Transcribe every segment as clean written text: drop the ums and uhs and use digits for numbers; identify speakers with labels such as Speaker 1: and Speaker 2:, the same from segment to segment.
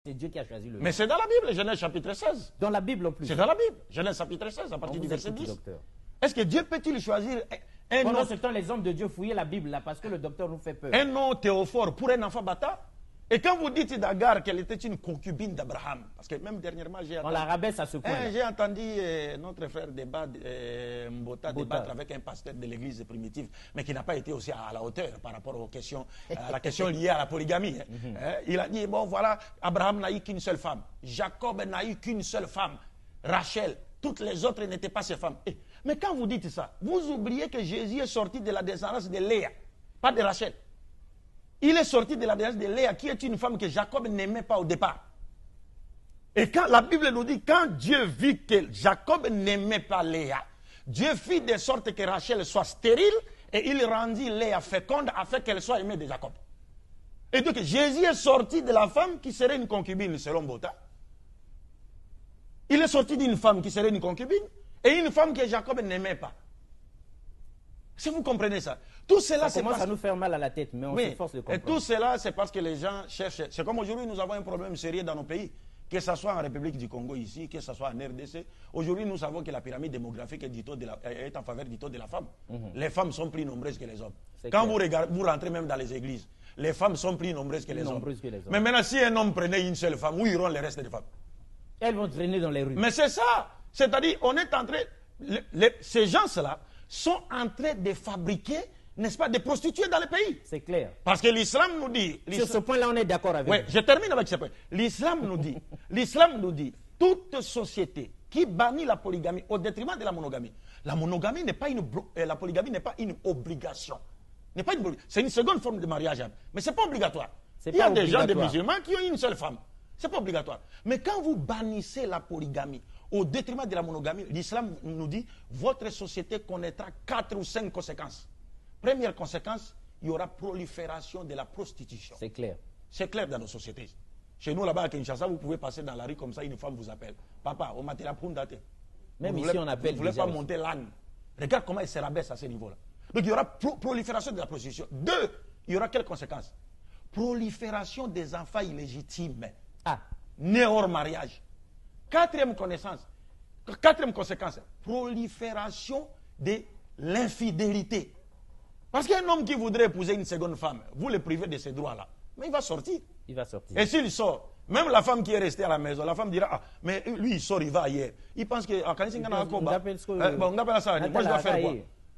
Speaker 1: C'est Dieu qui a choisi le nom.
Speaker 2: Mais c'est dans la Bible, Genèse chapitre 16.
Speaker 1: Dans la Bible en plus.
Speaker 2: C'est dans la Bible, Genèse chapitre 16, à partir du verset 10.
Speaker 1: Docteur.
Speaker 2: Est-ce que Dieu peut-il choisir un
Speaker 1: Pendant
Speaker 2: nom,
Speaker 1: ce temps, les hommes de Dieu fouillaient la Bible là parce que le docteur nous fait peur.
Speaker 2: un nom théophore pour un enfant bâtard? Et quand vous dites d'Agar qu'elle était une concubine d'Abraham, parce que même dernièrement,
Speaker 1: On la rabaisse à ce point.
Speaker 2: j'ai entendu notre frère Mbota débattre avec un pasteur de l'église primitive, mais qui n'a pas été aussi à la hauteur par rapport aux questions, à la question liée à la polygamie. Il a dit, bon voilà, Abraham n'a eu qu'une seule femme, Jacob n'a eu qu'une seule femme, Rachel, toutes les autres n'étaient pas ses femmes. Mais quand vous dites ça, vous oubliez que Jésus est sorti de la descendance de Léa, pas de Rachel. Il est sorti de la descendance de Léa, qui est une femme que Jacob n'aimait pas au départ. Et quand la Bible nous dit, quand Dieu vit que Jacob n'aimait pas Léa, Dieu fit de sorte que Rachel soit stérile et il rendit Léa féconde afin qu'elle soit aimée de Jacob. Et donc Jésus est sorti de la femme qui serait une concubine selon Bota. Il est sorti d'une femme qui serait une concubine et une femme que Jacob n'aimait pas. Si vous comprenez ça, tout cela
Speaker 1: ça commence à nous faire mal à la tête, mais on s'efforce de comprendre.
Speaker 2: Et tout cela, c'est parce que les gens cherchent. C'est comme aujourd'hui, nous avons un problème sérieux dans nos pays, que ce soit en République du Congo ici, que ce soit en RDC. Aujourd'hui, nous savons que la pyramide démographique est en faveur du taux de la femme. Les femmes sont plus nombreuses que les hommes. Quand vous rentrez même dans les églises, les femmes sont plus nombreuses que les hommes. Mais maintenant, si un homme prenait une seule femme, où iront les restes des femmes?
Speaker 1: Elles vont traîner dans les rues.
Speaker 2: Mais c'est ça. C'est-à-dire, on est en train. Ces gens-là sont en train de fabriquer, n'est-ce pas, des prostituées dans le pays.
Speaker 1: C'est clair.
Speaker 2: Parce que l'islam nous dit...
Speaker 1: Sur ce point-là, on est d'accord avec vous.
Speaker 2: Je termine avec ce point. L'islam nous dit, toute société qui bannit la polygamie au détriment de la monogamie. La polygamie n'est pas une obligation. C'est une seconde forme de mariage, mais ce n'est pas obligatoire. Il y a des gens, des musulmans, qui ont une seule femme. Ce n'est pas obligatoire. Mais quand vous bannissez la polygamie au détriment de la monogamie, l'islam nous dit, votre société connaîtra 4 ou 5 conséquences. Première conséquence, il y aura prolifération de la prostitution.
Speaker 1: C'est clair.
Speaker 2: C'est clair dans nos sociétés. Chez nous, là-bas à Kinshasa, vous pouvez passer dans la rue comme ça, une femme vous appelle. Papa, on m'a la poune datée.
Speaker 1: Même ici, on appelle.
Speaker 2: Vous ne voulez pas monter l'âne. Regarde comment il se rabaisse à ce niveau-là. Donc, il y aura prolifération de la prostitution. 2, il y aura quelles conséquences? Prolifération des enfants illégitimes. Nés hors mariage. Quatrième conséquence, prolifération de l'infidélité. Parce qu'un homme qui voudrait épouser une seconde femme, vous le privez de ces droits-là. Mais il va sortir.
Speaker 1: Il va sortir.
Speaker 2: Et s'il sort, même la femme qui est restée à la maison, la femme dira, mais lui il sort, il va ailleurs. Il pense que on appelle ça, moi je dois faire quoi?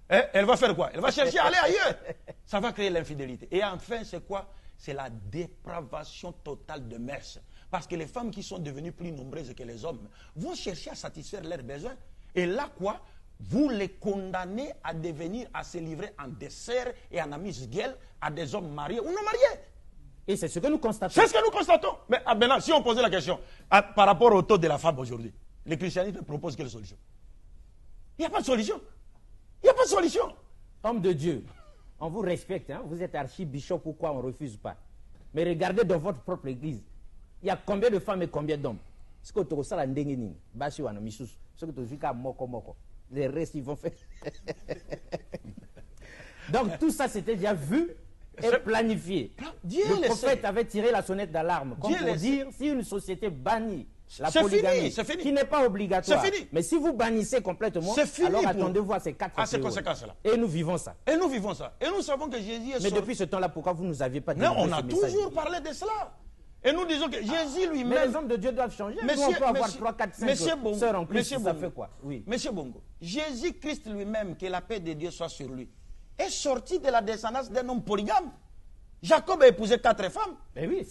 Speaker 2: Elle va faire quoi? Elle va chercher à aller ailleurs. Ça va créer l'infidélité. Et enfin, c'est quoi? C'est la dépravation totale de mœurs. Parce que les femmes qui sont devenues plus nombreuses que les hommes vont chercher à satisfaire leurs besoins. Et là, quoi? Vous les condamnez à devenir, à se livrer en dessert et en amuse-gueule à des hommes mariés ou non mariés.
Speaker 1: Et c'est ce que nous constatons.
Speaker 2: C'est ce que nous constatons. Mais maintenant, si on posait la question par rapport au taux de la femme aujourd'hui, le christianisme propose quelle solution? Il n'y a pas de solution. Il n'y a pas de solution.
Speaker 1: Homme de Dieu, on vous respecte. Hein? Vous êtes archibishop, pourquoi on ne refuse pas? Mais regardez dans votre propre église. Il y a combien de femmes et combien d'hommes? Ce que tu as la ndengeni, basi wana misusu. Ce que tu as moko. Les restes, ils vont faire. Donc tout ça, c'était déjà vu et planifié. Le prophète avait tiré la sonnette d'alarme. Comme pour dire, si une société bannit la polygamie, qui n'est pas obligatoire, mais si vous bannissez complètement, alors attendez-vous à ces 4
Speaker 2: conséquences-là.
Speaker 1: Et nous vivons ça.
Speaker 2: Et nous vivons ça. Et nous savons que Jésus est
Speaker 1: Mais depuis ce temps-là, pourquoi vous ne nous aviez pas dit?
Speaker 2: Non, on a toujours parlé de cela. Et nous disons que Jésus lui-même...
Speaker 1: Mais les hommes de Dieu doivent changer. Nous, on peut avoir 3, 4, 5 sœurs en plus, ça fait quoi? Oui.
Speaker 2: Monsieur Bongo, Jésus-Christ lui-même, que la paix de Dieu soit sur lui, est sorti de la descendance d'un homme polygame. Jacob a épousé 4 femmes.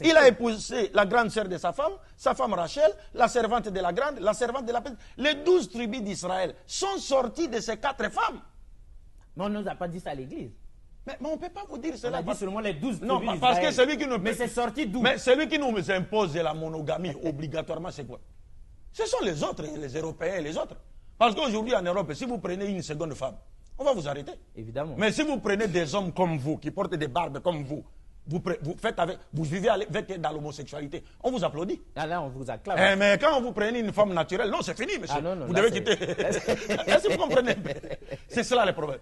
Speaker 2: Il a épousé la grande sœur de sa femme Rachel, la servante de la grande, la servante de la petite. Les 12 tribus d'Israël sont sorties de ces 4 femmes.
Speaker 1: Mais on ne nous a pas dit ça à l'église.
Speaker 2: Mais on ne peut pas vous dire cela.
Speaker 1: On a dit seulement les 12 tribus
Speaker 2: Non, parce que celui qui nous...
Speaker 1: Mais c'est sorti d'où?
Speaker 2: Mais celui qui nous impose la monogamie obligatoirement, c'est quoi? Ce sont les autres, les Européens et les autres. Parce qu'aujourd'hui en Europe, si vous prenez une seconde femme, on va vous arrêter.
Speaker 1: Évidemment.
Speaker 2: Mais si vous prenez des hommes comme vous, qui portent des barbes comme vous vivez avec dans l'homosexualité, on vous applaudit.
Speaker 1: Ah là, on vous acclame.
Speaker 2: Mais quand vous prenez une femme naturelle, non, c'est fini, monsieur.
Speaker 1: Ah non,
Speaker 2: vous devez quitter. Est-ce que vous comprenez? C'est cela le problème.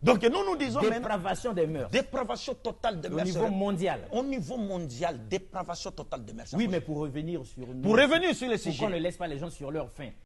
Speaker 2: Donc nous disons
Speaker 1: dépravation des mœurs.
Speaker 2: Dépravation totale des mœurs.
Speaker 1: Au niveau mondial.
Speaker 2: Au niveau mondial, dépravation totale des mœurs.
Speaker 1: Oui, mais pour revenir sur nous.
Speaker 2: Pour revenir sur les sujets.
Speaker 1: Pour qu'on ne laisse pas les gens sur leur faim.